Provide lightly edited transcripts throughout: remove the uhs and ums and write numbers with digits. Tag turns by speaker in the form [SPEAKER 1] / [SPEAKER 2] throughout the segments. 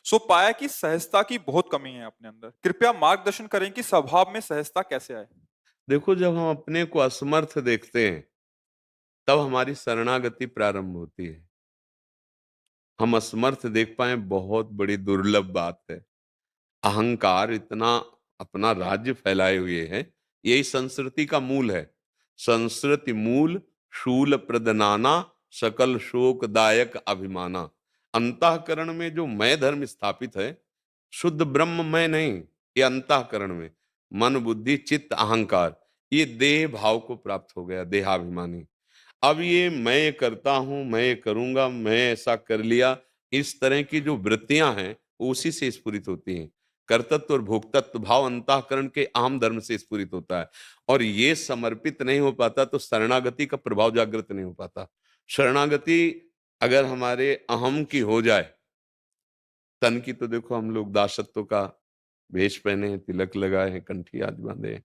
[SPEAKER 1] सो पाया कि सहजता की बहुत कमी है अपने अंदर। कृपया मार्गदर्शन करें कि स्वभाव में सहजता कैसे आए।
[SPEAKER 2] देखो, जब हम अपने को असमर्थ देखते हैं तब हमारी शरणागति प्रारंभ होती है। हम असमर्थ देख पाए बहुत बड़ी दुर्लभ बात है। अहंकार इतना अपना राज्य फैलाए हुए है। यही संस्कृति का मूल है। संस्कृति मूल शूल प्रदनाना सकल शोकदायक अभिमाना। अंतःकरण में जो मैं धर्म स्थापित है, शुद्ध ब्रह्म मैं नहीं, ये अंतःकरण में मन बुद्धि चित्त अहंकार, ये देह भाव को प्राप्त हो गया, देहाभिमानी। अब ये मैं ये करता हूं, मैं ये करूंगा, मैं ऐसा कर लिया, इस तरह की जो वृत्तियां हैं वो उसी से स्फुरित होती हैं। कर्तृत्व और भोक्तत्व भाव अंतःकरण के आम धर्म से स्फुरित होता है। और ये समर्पित नहीं हो पाता तो शरणागति का प्रभाव जागृत नहीं हो पाता। शरणागति अगर हमारे अहम की हो जाए, तन की तो देखो हम लोग दासत्व का भेष पहने हैं, तिलक लगाए हैं, कंठी आज बांधे हैं।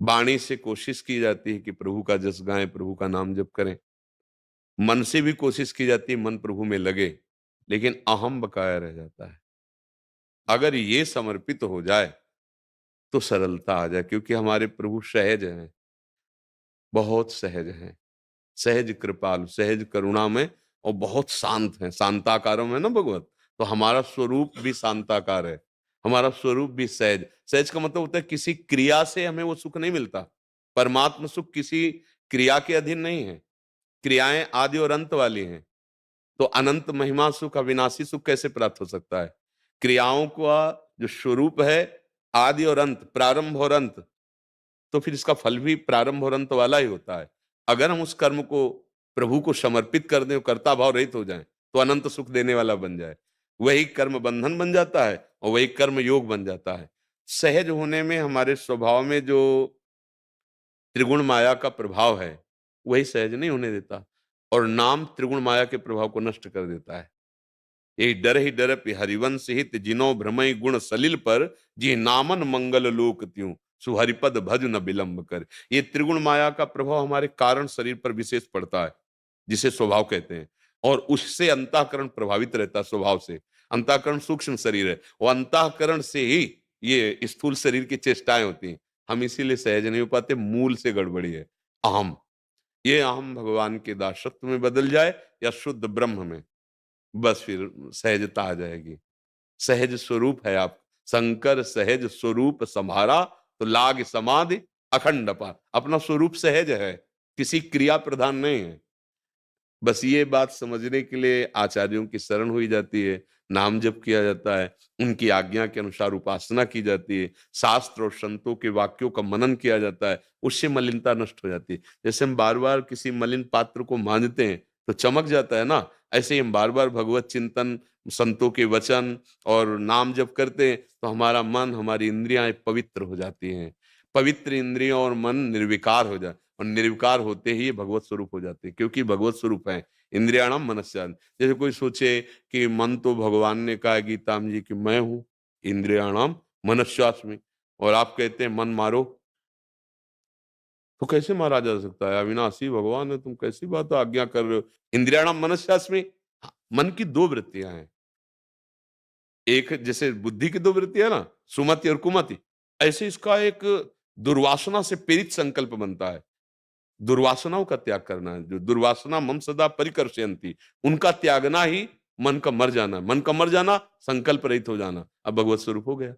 [SPEAKER 2] वाणी से कोशिश की जाती है कि प्रभु का जस गाएं, प्रभु का नाम जप करें। मन से भी कोशिश की जाती है मन प्रभु में लगे, लेकिन अहम बकाया रह जाता है। अगर ये समर्पित हो जाए तो सरलता आ जाए, क्योंकि हमारे प्रभु सहज हैं, बहुत सहज हैं, सहज कृपालु, सहज करुणा में, और बहुत शांत हैं। शांताकारम है ना भगवत, तो हमारा स्वरूप भी शांताकार है, हमारा स्वरूप भी सहज। सहज का मतलब होता है किसी क्रिया से हमें वो सुख नहीं मिलता। परमात्म सुख किसी क्रिया के अधीन नहीं है। क्रियाएं आदि और अंत वाली हैं, तो अनंत महिमा सुख अविनाशी सुख कैसे प्राप्त हो सकता है? क्रियाओं का जो स्वरूप है आदि और अंत, प्रारंभ और अंत, तो फिर इसका फल भी प्रारंभ और अंत वाला ही होता है। अगर हम उस कर्म को प्रभु को समर्पित कर दें, कर्ता भाव रहित हो जाएं, तो अनंत सुख देने वाला बन जाए। वही कर्म बंधन बन जाता है और वही कर्म योग बन जाता है। सहज होने में हमारे स्वभाव में जो त्रिगुण माया का प्रभाव है वही सहज नहीं होने देता, और नाम त्रिगुण माया के प्रभाव को नष्ट कर देता है। यही डर ही डर हरिवंश हित जिनो भ्रमई गुण सलिल पर, जी नामन मंगल लोक त्यों सुहरिपद भज न विलंब कर। ये त्रिगुण माया का प्रभाव हमारे कारण शरीर पर विशेष पड़ता है, जिसे स्वभाव कहते हैं, और उससे अंतःकरण प्रभावित रहता है। स्वभाव से अंतःकरण सूक्ष्म शरीर है, वो अंतःकरण से ही ये स्थूल शरीर की चेष्टाएं होती हैं। हम इसीलिए सहज नहीं हो पाते, मूल से गड़बड़ी है। अहम, ये अहम भगवान के दासत्व में बदल जाए या शुद्ध ब्रह्म में, बस फिर सहजता आ जाएगी। सहज स्वरूप है आप, शंकर सहज स्वरूप संभारा, तो लाग समाधि अखंड अपार। अपना स्वरूप सहज है, किसी क्रिया प्रधान नहीं है। बस ये बात समझने के लिए आचार्यों की शरण हुई जाती है, नाम जप किया जाता है, उनकी आज्ञा के अनुसार उपासना की जाती है, शास्त्र और संतों के वाक्यों का मनन किया जाता है, उससे मलिनता नष्ट हो जाती है। जैसे हम बार बार किसी मलिन पात्र को मांजते हैं तो चमक जाता है ना, ऐसे ही हम बार बार भगवत चिंतन, संतों के वचन और नाम जप करते हैं तो हमारा मन, हमारी इंद्रियां पवित्र हो जाती हैं। पवित्र इंद्रियों और मन निर्विकार हो जाए, और निर्विकार होते ही ये भगवत स्वरूप हो जाते हैं, क्योंकि भगवत स्वरूप है। इंद्रियाणाम मनस्यान, जैसे कोई सोचे कि मन तो भगवान ने कहा है गीता में जी कि मैं हूं इंद्रियाणाम मनस्यास्मि, और आप कहते हैं मन मारो, तो कैसे मारा जा सकता है? अविनाशी भगवान है, तुम कैसी बात आज्ञा कर रहे हो? इंद्रियाणाम मनस्यास्मि। हाँ, मन की दो वृत्तियां हैं। एक जैसे बुद्धि की दो वृत्तियां ना, सुमति और कुमति, ऐसे इसका एक दुर्वासना से पीड़ित संकल्प बनता है। दुर्वासनाओं का त्याग करना है। जो दुर्वासना मम सदा परिकर्षयन्ति, उनका त्यागना ही मन का मर जाना। मन का मर जाना, संकल्प रहित हो जाना, अब भगवत स्वरूप हो गया।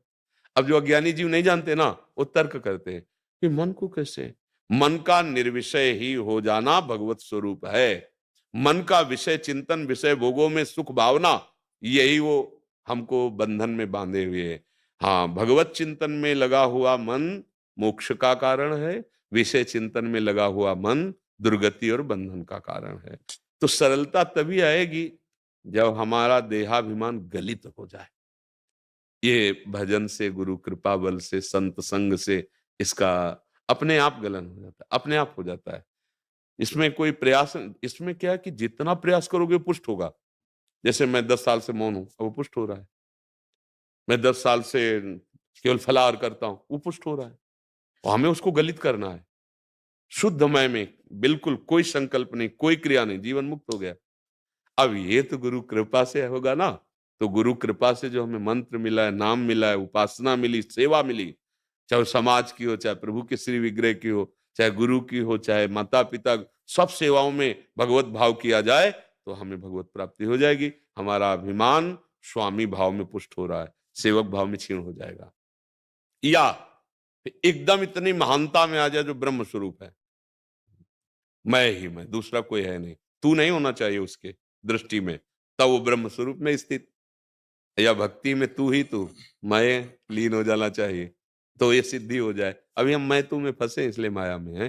[SPEAKER 2] अब जो अज्ञानी जीव नहीं जानते ना, वो तर्क करते हैं कि मन को कैसे, मन का निर्विषय ही हो जाना भगवत स्वरूप है। मन का विषय चिंतन, विषय भोगों में सुख भावना, यही वो हमको बंधन में बांधे हुए है। हाँ, भगवत चिंतन में लगा हुआ मन मोक्ष का कारण है, विषय चिंतन में लगा हुआ मन दुर्गति और बंधन का कारण है। तो सरलता तभी आएगी जब हमारा देहाभिमान गलित हो जाए। ये भजन से, गुरु कृपा बल से, संत संग से इसका अपने आप गलन हो जाता है, अपने आप हो जाता है। इसमें कोई प्रयास, इसमें क्या है कि जितना प्रयास करोगे पुष्ट होगा। जैसे मैं 10 साल से मौन हूं, अब वो पुष्ट हो रहा है। मैं 10 साल से केवल फलाहार करता हूं, वो पुष्ट हो रहा है। और हमें उसको गलित करना है शुद्धमय में, बिल्कुल कोई संकल्प नहीं, कोई क्रिया नहीं, जीवन मुक्त हो गया। अब ये तो गुरु कृपा से होगा ना, तो गुरु कृपा से जो हमें मंत्र मिला है, नाम मिला है, उपासना मिली, सेवा मिली, चाहे वो समाज की हो, चाहे प्रभु के श्री विग्रह की हो, चाहे गुरु की हो, चाहे माता पिता, सब सेवाओं में भगवत भाव किया जाए तो हमें भगवत प्राप्ति हो जाएगी। हमारा अभिमान स्वामी भाव में पुष्ट हो रहा है, सेवक भाव में क्षीण हो जाएगा। या एकदम इतनी महानता में आ जाए जो ब्रह्म स्वरूप है, मैं ही मैं, दूसरा कोई है नहीं, तू नहीं होना चाहिए उसके दृष्टि में, तब वो ब्रह्म स्वरूप में स्थित। या भक्ति में तू ही तू, मैं लीन हो जाना चाहिए, तो ये सिद्धि हो जाए। अभी हम मैं तू में फंसे इसलिए माया में है।